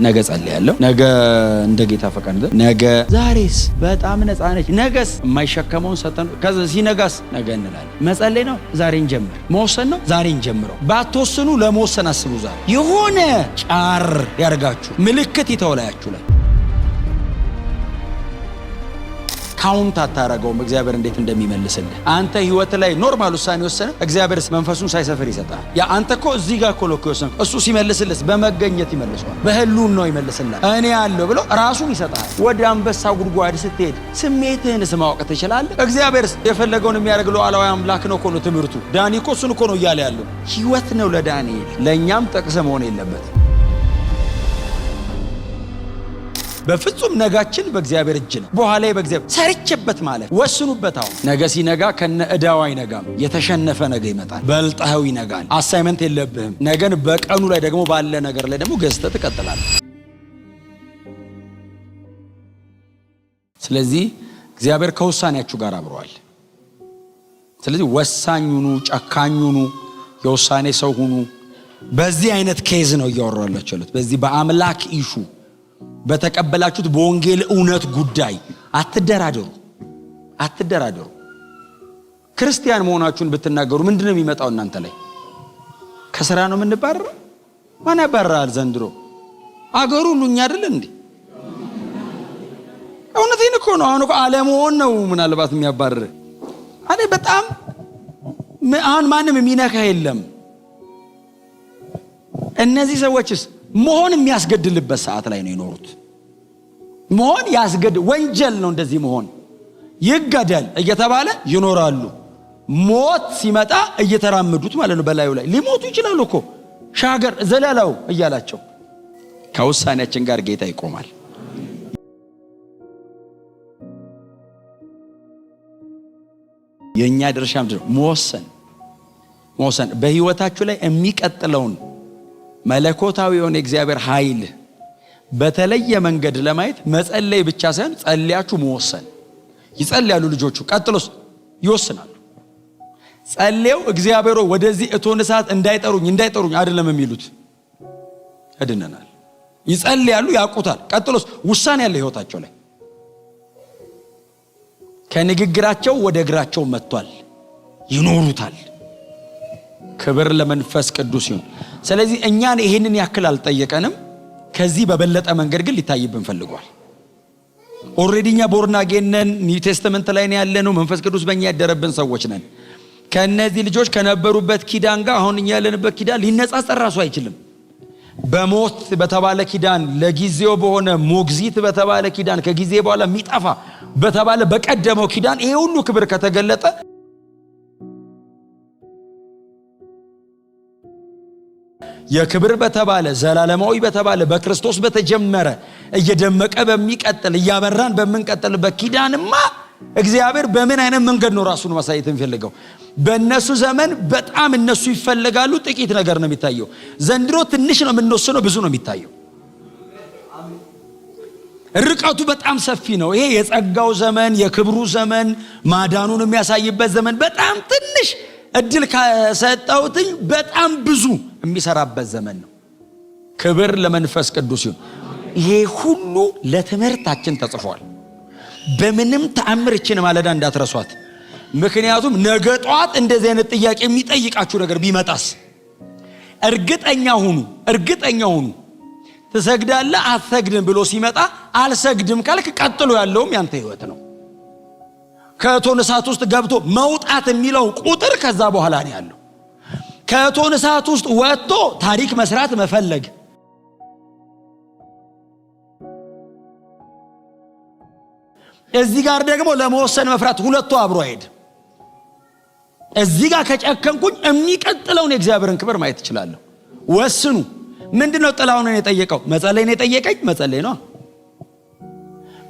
ነገ ጸልያለሁ፣ ነገ እንደ ጌታ ፈቃድ፣ ነገ ዛሬስ በጣም ነፃ ነች፣ ነገስ የማይሸከመውን ሰጠን። ከዛ ሲነጋስ ነገ እንላለን። መጸለይ ነው፣ ዛሬን ጀምር። መወሰን ነው፣ ዛሬን ጀምረው። ባትወስኑ ለመወሰን አስቡ። ዛሬ የሆነ ጫር ያርጋችሁ ምልክት ይተወላያችሁ ላይ ካውንት አታረገውም። እግዚአብሔር እንዴት እንደሚመልስልህ አንተ ህይወት ላይ ኖርማል ውሳኔ ወሰነ፣ እግዚአብሔር መንፈሱን ሳይሰፍር ይሰጣል። ያ አንተ እኮ እዚህ ጋር እኮ ለኮ ወሰነ፣ እሱ ሲመልስልህ በመገኘት ይመልሰዋል። በህሉን ነው ይመልስልህ። እኔ ያለው ብሎ ራሱን ይሰጣል። ወደ አንበሳ ጉድጓድ ስትሄድ ስሜትህን ማወቅ ትችላለህ። እግዚአብሔር የፈለገውን የሚያደርግ ሉዓላዊ አምላክ ነው እኮ ነው ትምህርቱ። ዳኒ እኮ እሱን እኮ ነው እያለ ያለው። ህይወት ነው ለዳንኤል፣ ለእኛም ጠቅሰ መሆን የለበትም። በፍጹም ነጋችን በእግዚአብሔር እጅ ነው። በኋላ በእግዚአብሔር ሰርችበት ማለት ወስኑበት። አሁን ነገ ሲነጋ ከነ እዳው አይነጋም። የተሸነፈ ነገ ይመጣል። በልጣው ይነጋል። አሳይመንት የለብህም። ነገን በቀኑ ላይ ደግሞ ባለ ነገር ላይ ደግሞ ገዝተህ ትቀጥላለህ። ስለዚህ እግዚአብሔር ከውሳኔያችሁ ጋር አብሯል። ስለዚህ ወሳኙኑ፣ ጨካኙኑ፣ የውሳኔ ሰው ሁኑ። በዚህ አይነት ኬዝ ነው እያወራላችሁ ያሉት። በዚህ በአምላክ ኢሹ በተቀበላችሁት በወንጌል እውነት ጉዳይ አትደራደሩ። ክርስቲያን መሆናችሁን ብትናገሩ ምንድነው የሚመጣው እናንተ ላይ? ከስራ ነው የምንባረረው? ማን ያባረራል ዘንድሮ? አገሩ ሁሉ እኛ አይደል እንዴ? እውነቴን እኮ ነው። አሁን እኮ አለመሆን ነው ምናልባት የሚያባርር። እኔ በጣም አሁን ማንም የሚነካ የለም። እነዚህ ሰዎችስ መሆን የሚያስገድልበት ሰዓት ላይ ነው የኖሩት። መሆን ወንጀል ነው እንደዚህ መሆን። ይገደል እየተባለ ይኖራሉ። ሞት ሲመጣ እየተራመዱት ማለት ነው። በላዩ ላይ ሊሞቱ ይችላሉ እኮ ሻገር ዘለላው እያላቸው። ከውሳኔያችን ጋር ጌታ ይቆማል። የኛ ድርሻ ምንድን ነው? መወሰን በህይወታችሁ ላይ የሚቀጥለውን መለኮታዊ የሆነ እግዚአብሔር ኃይል በተለየ መንገድ ለማየት መጸለይ ብቻ ሳይሆን ጸልያችሁ መወሰን። ይጸልያሉ ልጆቹ፣ ቀጥሎስ ይወስናሉ። ጸልየው እግዚአብሔር ወደዚህ እቶነ እሳት እንዳይጠሩኝ አይደለም የሚሉት፣ እድነናል። ይጸልያሉ፣ ያውቁታል። ቀጥሎስ ውሳኔ ያለ ህይወታቸው ላይ ከንግግራቸው ወደ እግራቸው መጥቷል፣ ይኖሩታል። ክብር ለመንፈስ ቅዱስ ይሁን። ስለዚህ እኛን ይሄንን ያክል አልጠየቀንም። ከዚህ በበለጠ መንገድ ግን ሊታይብን ፈልጓል። ኦሬዲኛ ቦርናጌነን ኒው ቴስተመንት ላይ ነው ያለነው። መንፈስ ቅዱስ በእኛ ያደረብን ሰዎች ነን። ከነዚህ ልጆች ከነበሩበት ኪዳን ጋር አሁን እኛ ያለንበት ኪዳን ሊነጻጸር ራሱ አይችልም። በሞት በተባለ ኪዳን፣ ለጊዜው በሆነ ሞግዚት በተባለ ኪዳን፣ ከጊዜ በኋላ የሚጠፋ በተባለ በቀደመው ኪዳን ይሄ ሁሉ ክብር ከተገለጠ የክብር በተባለ ዘላለማዊ በተባለ በክርስቶስ በተጀመረ እየደመቀ በሚቀጥል እያበራን በመንቀጥልበት ኪዳንማ እግዚአብሔር በምን አይነት መንገድ ነው ራሱን ማሳየት የሚፈልገው? በእነሱ ዘመን በጣም እነሱ ይፈልጋሉ፣ ጥቂት ነገር ነው የሚታየው። ዘንድሮ ትንሽ ነው የምንወስነው፣ ብዙ ነው የሚታየው። ርቀቱ በጣም ሰፊ ነው። ይሄ የጸጋው ዘመን፣ የክብሩ ዘመን፣ ማዳኑን የሚያሳይበት ዘመን በጣም ትንሽ እድል ከሰጠውትኝ በጣም ብዙ የሚሰራበት ዘመን ነው። ክብር ለመንፈስ ቅዱስ ይሁን። ይሄ ሁሉ ለትምህርታችን ተጽፏል። በምንም ተአምር እችን ማለዳ እንዳትረሷት። ምክንያቱም ነገ ጧት እንደዚህ አይነት ጥያቄ የሚጠይቃችሁ ነገር ቢመጣስ እርግጠኛ ሁኑ። ትሰግዳለህ አትሰግድም ብሎ ሲመጣ አልሰግድም ካልክ ቀጥሎ ያለውም ያንተ ህይወት ነው። ከእቶነ እሳት ውስጥ ገብቶ መውጣት የሚለው ቁጥር ከዛ በኋላ ነው ያለው። ከእቶነ እሳት ውስጥ ወጥቶ ታሪክ መስራት መፈለግ፣ እዚህ ጋር ደግሞ ለመወሰን መፍራት፣ ሁለቱ አብሮ አይሄድ። እዚህ ጋር ከጨከንኩኝ የሚቀጥለውን የእግዚአብሔርን ክብር ማየት እችላለሁ። ወስኑ። ምንድነው ጥላሁንን የጠየቀው? መጸለይ ነው የጠየቀኝ፣ መጸለይ ነው።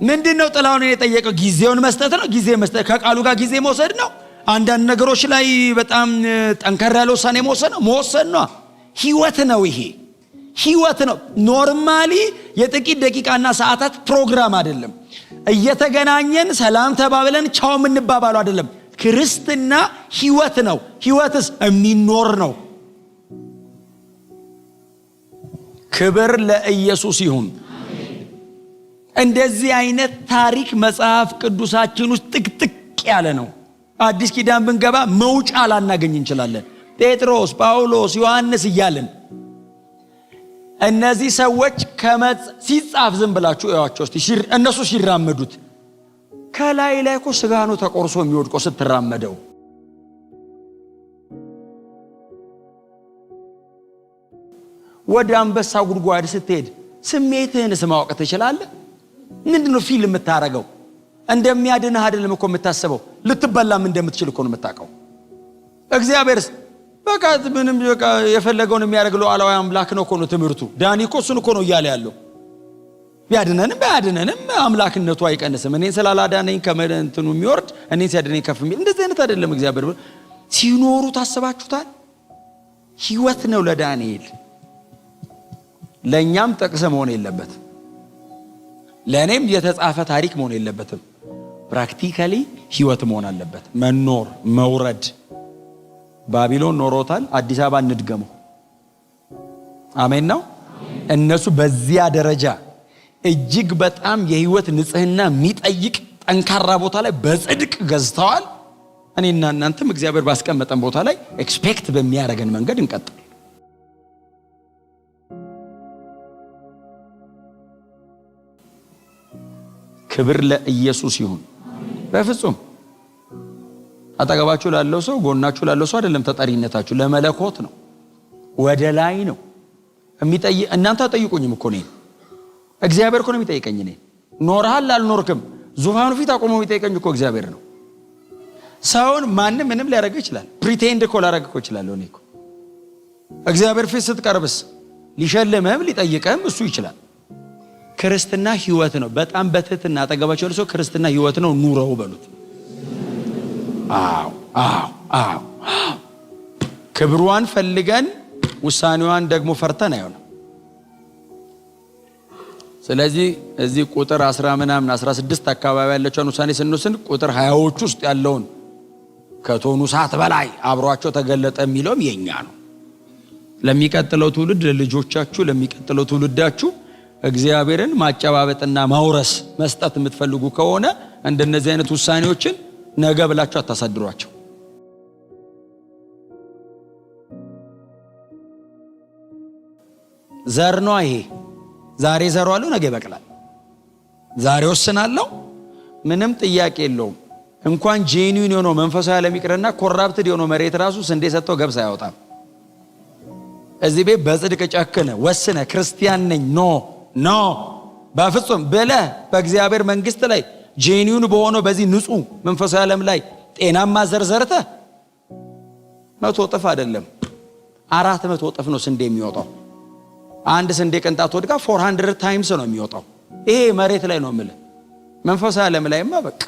ምንድነው ጥላሁንን የጠየቀው? ጊዜውን መስጠት ነው። ጊዜ መስጠት ከቃሉ ጋር ጊዜ መውሰድ ነው። አንዳንድ ነገሮች ላይ በጣም ጠንከር ያለ ውሳኔ መወሰን ነው። ህይወት ነው። ይሄ ህይወት ነው። ኖርማሊ የጥቂት ደቂቃና ሰዓታት ፕሮግራም አይደለም። እየተገናኘን ሰላም ተባብለን ቻው የምንባባለው አይደለም። ክርስትና ህይወት ነው። ህይወትስ የሚኖር ነው። ክብር ለኢየሱስ ይሁን። እንደዚህ አይነት ታሪክ መጽሐፍ ቅዱሳችን ውስጥ ጥቅጥቅ ያለ ነው። አዲስ ኪዳን ብንገባ መውጫ ላናገኝ እንችላለን። ጴጥሮስ፣ ጳውሎስ፣ ዮሐንስ እያልን እነዚህ ሰዎች ሲጻፍ ዝም ብላችሁ እያቸው እስቲ እነሱ ሲራመዱት ከላይ ላይ እኮ ስጋ ነው ተቆርሶ የሚወድቀው ስትራመደው። ወደ አንበሳ ጉድጓድ ስትሄድ ስሜትህን ማወቅ ትችላለህ? ምንድነው ፊልም የምታረገው? እንደሚያድንህ አይደለም እኮ የምታስበው፣ ልትበላም እንደምትችል እኮ ነው የምታውቀው። እግዚአብሔርስ በቃ ምንም በቃ የፈለገውን የሚያደርግ ሉዓላዊ አምላክ ነው እኮ ነው ትምህርቱ። ዳኒ እኮ እሱን እኮ ነው እያለ ያለው። ቢያድነንም ባያድነንም አምላክነቱ አይቀንስም። እኔን ስላላዳነኝ ከመንተኑ የሚወርድ እኔን ሲያድነኝ ከፍ የሚል እንደዚህ አይነት አይደለም እግዚአብሔር። ሲኖሩ ታስባችሁታል? ህይወት ነው ለዳንኤል። ለኛም ጥቅስ መሆን የለበት፣ ለኔም የተጻፈ ታሪክ መሆን የለበትም። ፕራክቲካሊ ህይወት መሆን አለበት። መኖር መውረድ። ባቢሎን ኖሮታል፣ አዲስ አበባ እንድገመው። አሜን ነው። እነሱ በዚያ ደረጃ እጅግ በጣም የህይወት ንጽህና የሚጠይቅ ጠንካራ ቦታ ላይ በጽድቅ ገዝተዋል። እኔና እናንተም እግዚአብሔር ባስቀመጠን ቦታ ላይ ኤክስፔክት በሚያደርገን መንገድ እንቀጥል። ክብር ለኢየሱስ ይሁን። በፍጹም አጠገባችሁ ላለው ሰው ጎናችሁ ላለው ሰው አይደለም ተጠሪነታችሁ፣ ለመለኮት ነው፣ ወደ ላይ ነው የሚጠይቅ። እናንተ አጠይቁኝም እኮ ነኝ፣ እግዚአብሔር እኮ ነው የሚጠይቀኝ። ነኝ ኖርሃል አልኖርክም ዙፋኑ ፊት አቆሞ የሚጠይቀኝ እኮ እግዚአብሔር ነው። ሰውን ማንም ምንም ሊያደርግ ይችላል። ፕሪቴንድ እኮ ላደርግ እኮ ይችላል። እኔ እኮ እግዚአብሔር ፊት ስትቀርብስ ሊሸልምህም ሊጠይቅህም እሱ ይችላል። ክርስትና ህይወት ነው። በጣም በትህትና አጠገባቸው ያለው ሰው ክርስትና ህይወት ነው ኑረው በሉት። አዎ አዎ አዎ። ክብሯን ፈልገን ውሳኔዋን ደግሞ ፈርተን አይሆንም። ስለዚህ እዚህ ቁጥር 10 ምናምን 16 አካባቢ ያለችውን ውሳኔ ስንወስን ቁጥር 20ዎች ውስጥ ያለውን ከቶኑ ሰዓት በላይ አብሯቸው ተገለጠ የሚለውም የኛ ነው። ለሚቀጥለው ትውልድ ለልጆቻችሁ፣ ለሚቀጥለው ትውልዳችሁ እግዚአብሔርን ማጨባበጥና ማውረስ መስጠት የምትፈልጉ ከሆነ እንደነዚህ አይነት ውሳኔዎችን ነገ ብላችሁ አታሳድሯቸው። ዘር ነው ይሄ። ዛሬ ዘሯለሁ ነገ ይበቅላል። ዛሬ ወስናለሁ ምንም ጥያቄ የለውም። እንኳን ጄኒዩን የሆነው መንፈሳዊ ዓለም ይቅርና ኮራፕትድ የሆነው መሬት ራሱ ስንዴ ሰጥቶ ገብስ አያወጣም። እዚህ ቤት በጽድቅ ጨክነ ወስነ ክርስቲያን ነኝ ኖ በፍጹም ብለህ በእግዚአብሔር መንግስት ላይ ጄኒዩን በሆነው በዚህ ንጹህ መንፈሳዊ ዓለም ላይ ጤናማ ዘርዘርተ 100 እጥፍ አይደለም 400 እጥፍ ነው ስንዴ የሚወጣው። አንድ ስንዴ ቅንጣት ወድቃ 400 ታይምስ ነው የሚወጣው። ይሄ መሬት ላይ ነው የምልህ። መንፈሳዊ ዓለም ላይማ በቃ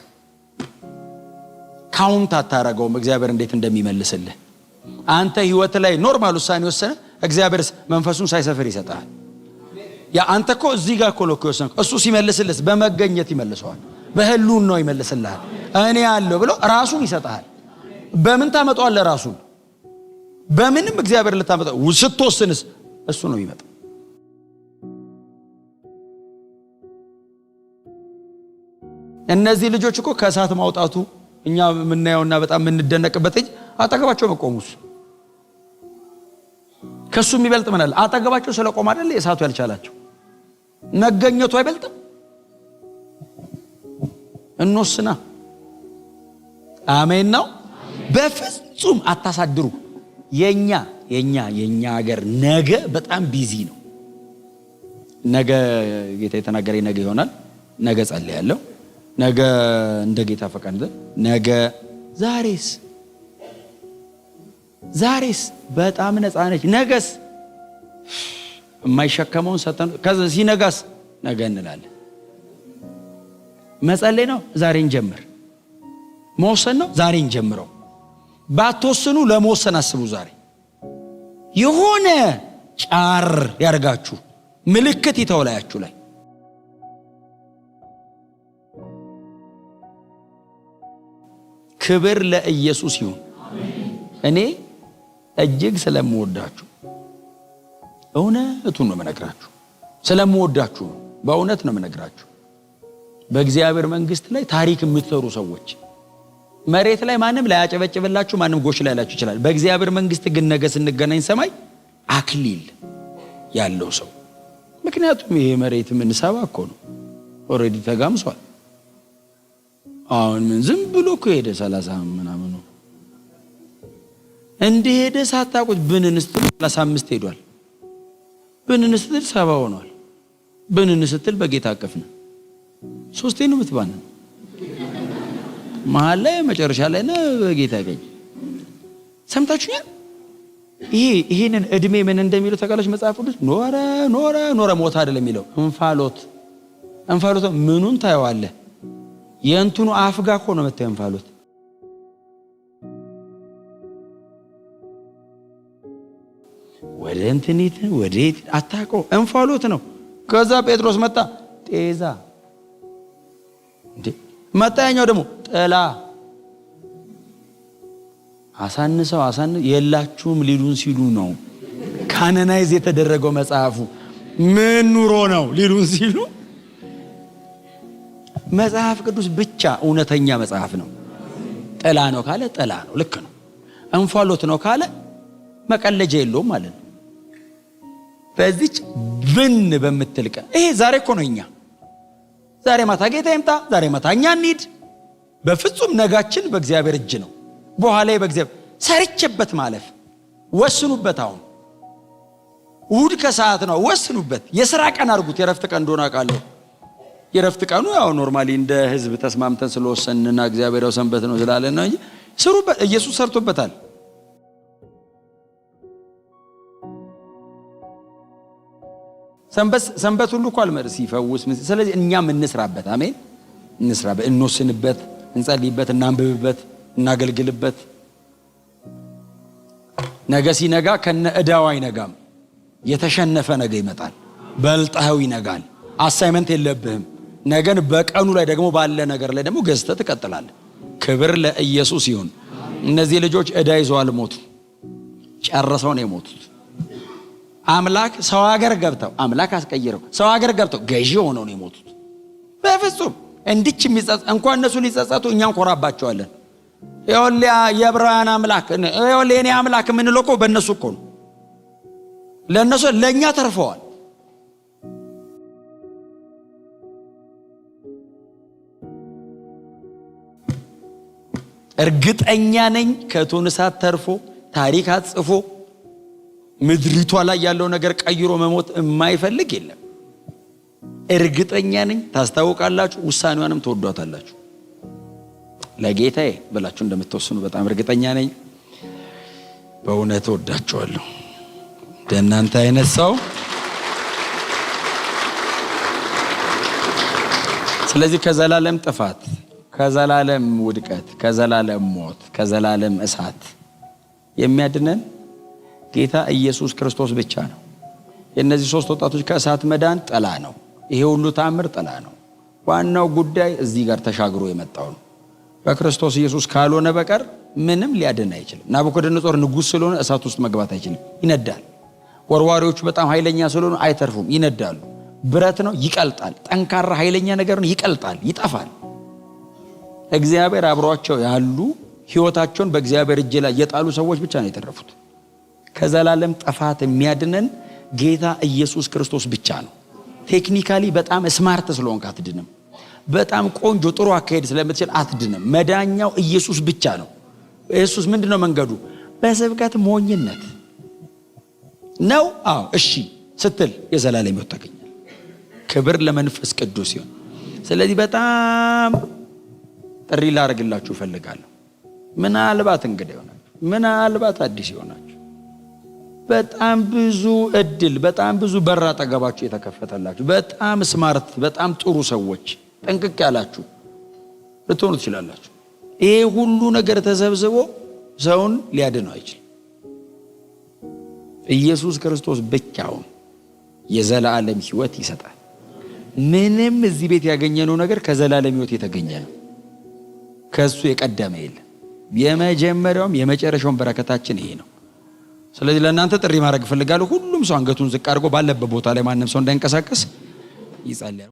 ካውንት አታረገውም እግዚአብሔር እንዴት እንደሚመልስልህ። አንተ ህይወት ላይ ኖርማል ውሳኔ ወሰነ እግዚአብሔር መንፈሱን ሳይሰፍር ይሰጣል። ያ አንተ እኮ እዚህ ጋር እኮ ነው ወሰንክ፣ እሱ ሲመልስልህ በመገኘት ይመልሰዋል። በህሉን ነው ይመልስልሃል። እኔ ያለው ብሎ ራሱን ይሰጣል። በምን ታመጣዋለህ? ራሱን በምንም እግዚአብሔር ልታመጣው ስትወስንስ እሱ ነው ይመጣ። እነዚህ ልጆች እኮ ከእሳት ማውጣቱ እኛ የምናየውና በጣም የምንደነቅበት አጠገባቸው መቆሙስ ከሱ የሚበልጥ ምን አለ? አጠገባቸው ስለቆም አይደል እሳቱ ያልቻላቸው። መገኘቱ አይበልጥም? እንወስና። አሜን ነው። በፍጹም አታሳድሩ። የኛ ሀገር ነገ በጣም ቢዚ ነው። ነገ ጌታ የተናገረኝ ነገ ይሆናል። ነገ ጸልያለሁ። ነገ እንደ ጌታ ፈቃድ ነገ ዛሬስ በጣም ነፃ ነች። ነገስ የማይሸከመውን ሰጠን። ከዛ ሲነጋስ ነገ እንላለን። መጸለይ ነው ዛሬ እንጀምር። መወሰን ነው ዛሬ እንጀምረው። ባትወስኑ ለመወሰን አስቡ። ዛሬ የሆነ ጫር ያርጋችሁ ምልክት ይተውላያችሁ ላይ ክብር ለኢየሱስ ይሁን። እኔ እጅግ ስለምወዳችሁ እውነቱን ነው የምነግራችሁ። ስለምወዳችሁ ነው። በእውነት ነው የምነግራችሁ። በእግዚአብሔር መንግስት ላይ ታሪክ የምትሰሩ ሰዎች መሬት ላይ ማንም ላይ ያጨበጭብላችሁ፣ ማንም ጎሽ ላይ ያላችሁ ይችላል። በእግዚአብሔር መንግስት ግን ነገ ስንገናኝ ሰማይ አክሊል ያለው ሰው። ምክንያቱም ይሄ መሬት ምን ሰባ እኮ ነው፣ ኦሬዲ ተጋምሷል። አሁን ምን ዝም ብሎ እኮ ሄደ 30 ምናምን ነው እንደ ሄደ ሳታውቁት ብንንስትል 35 ሄዷል። ብንንስትል 70 ሆኗል። ብንንስትል በጌታ አቀፍነ 3 ነው የምትባነ መሀል ላይ መጨረሻ ላይ ነው በጌታ ያገኝ። ሰምታችሁኛል? ይሄንን እድሜ ምን እንደሚለው ተቃላሽ መጽሐፍ ቅዱስ ኖረ ሞት አይደለም የሚለው እንፋሎት ምኑን ታየዋለህ? የእንትኑ አፍጋ እኮ ነው መታየው እንፋሎት። ወደ እንትኒት ወዴት አታውቀው እንፋሎት ነው። ከዛ ጴጥሮስ መጣ ጤዛ እንዴ መጣያኛው ደግሞ ጥላ አሳንሰው የላችሁም ሊሉን ሲሉ ነው ካናናይዝ የተደረገው መጽሐፉ። ምን ኑሮ ነው ሊሉን ሲሉ መጽሐፍ ቅዱስ ብቻ እውነተኛ መጽሐፍ ነው። ጥላ ነው ካለ ጥላ ነው፣ ልክ ነው። እንፋሎት ነው ካለ መቀለጃ የለውም ማለት ነው። በዚች ብን በምትልቀ ይሄ ዛሬ እኮ ነው። እኛ ዛሬ ማታ ጌታ ይምጣ፣ ዛሬ ማታ እኛ እንሂድ። በፍጹም ነጋችን በእግዚአብሔር እጅ ነው። በኋላ በእግዚአብሔር ሰርቼበት ማለፍ ወስኑበት። አሁን እሑድ ከሰዓት ነው፣ ወስኑበት። የሥራ ቀን አድርጉት። የረፍት ቀን እንደሆነ አውቃለሁ። የረፍት ቀኑ ያው ኖርማሊ እንደ ህዝብ ተስማምተን ስለወሰንና እግዚአብሔር ያው ሰንበት ነው ስላለን ነው እንጂ ስሩበት። ኢየሱስ ሰርቶበታል። ሰንበት ሁሉ እኮ አልመርስ ይፈውስ። ስለዚህ እኛም እንስራበት። አሜን። እንስራበት፣ እንወስንበት፣ እንጸልይበት፣ እናንብብበት፣ እናገልግልበት። ነገ ሲነጋ ከነ ዕዳው አይነጋም። የተሸነፈ ነገ ይመጣል። በልጣው ይነጋል። አሳይመንት የለብህም። ነገን በቀኑ ላይ ደግሞ ባለ ነገር ላይ ደግሞ ገዝተህ ትቀጥላለህ። ክብር ለኢየሱስ ይሁን። እነዚህ ልጆች ዕዳ ይዘው አልሞቱ፣ ጨርሰው ነው የሞቱት። አምላክ ሰው ሀገር ገብተው አምላክ አስቀይረው ሰው ሀገር ገብተው ገዢ ሆነው ነው የሞቱት። በፍጹም እንድች እንኳን እነሱ ሊጸጸቱ እኛ እንኮራባቸዋለን። ይኸውልህ የዕብራውያን አምላክ ይኸውልህ የኔ አምላክ የምንለው እኮ በእነሱ እኮ ነው። ለእነሱ ለእኛ ተርፈዋል። እርግጠኛ ነኝ ከእቶን እሳት ተርፎ ታሪክ አጽፎ ምድሪቷ ላይ ያለው ነገር ቀይሮ መሞት የማይፈልግ የለም። እርግጠኛ ነኝ። ታስታውቃላችሁ፣ ውሳኔዋንም ተወዷታላችሁ። ለጌታዬ ብላችሁ እንደምትወስኑ በጣም እርግጠኛ ነኝ። በእውነት ወዳችኋለሁ። እንደናንተ አይነት ሰው። ስለዚህ ከዘላለም ጥፋት፣ ከዘላለም ውድቀት፣ ከዘላለም ሞት፣ ከዘላለም እሳት የሚያድነን ጌታ ኢየሱስ ክርስቶስ ብቻ ነው። የእነዚህ 3 ወጣቶች ከእሳት መዳን ጥላ ነው። ይሄ ሁሉ ተአምር ጥላ ነው። ዋናው ጉዳይ እዚህ ጋር ተሻግሮ የመጣው ነው። በክርስቶስ ኢየሱስ ካልሆነ በቀር ምንም ሊያድን አይችልም። ናቡከደነጾር ንጉሥ ስለሆነ እሳት ውስጥ መግባት አይችልም፣ ይነዳል። ወርዋሪዎቹ በጣም ኃይለኛ ስለሆኑ አይተርፉም፣ ይነዳሉ። ብረት ነው፣ ይቀልጣል። ጠንካራ ኃይለኛ ነገር ነው፣ ይቀልጣል፣ ይጠፋል። እግዚአብሔር አብሯቸው ያሉ ሕይወታቸውን በእግዚአብሔር እጅ ላይ የጣሉ ሰዎች ብቻ ነው የተረፉት። ከዘላለም ጥፋት የሚያድነን ጌታ ኢየሱስ ክርስቶስ ብቻ ነው። ቴክኒካሊ በጣም ስማርት ስለሆንክ አትድንም። በጣም ቆንጆ ጥሩ አካሄድ ስለምትችል አትድንም። መዳኛው ኢየሱስ ብቻ ነው። ኢየሱስ ምንድነው መንገዱ? በስብከት ሞኝነት ነው። አዎ እሺ ስትል የዘላለም ሕይወት ታገኛለህ። ክብር ለመንፈስ ቅዱስ ይሁን። ስለዚህ በጣም ጥሪ ላደርግላችሁ እፈልጋለሁ። ምናልባት እንግዳ ይሆናችሁ፣ ምናልባት አዲስ ይሆናችሁ፣ በጣም ብዙ እድል፣ በጣም ብዙ በር አጠገባችሁ የተከፈተላችሁ፣ በጣም ስማርት፣ በጣም ጥሩ ሰዎች፣ ጠንቅቅ ያላችሁ ልትሆኑ ትችላላችሁ። ይሄ ሁሉ ነገር ተሰብስቦ ሰውን ሊያድነው አይችልም። ኢየሱስ ክርስቶስ ብቻውን የዘላለም ሕይወት ይሰጣል። ምንም እዚህ ቤት ያገኘነው ነገር ከዘላለም ሕይወት የተገኘ ነው። ከሱ የቀደመ የለም። የመጀመሪያውም የመጨረሻውም በረከታችን ይሄ ነው። ስለዚህ ለእናንተ ጥሪ ማድረግ እፈልጋለሁ። ሁሉም ሰው አንገቱን ዝቅ አድርጎ ባለበት ቦታ ላይ ማንም ሰው እንዳይንቀሳቀስ ይጸልያል።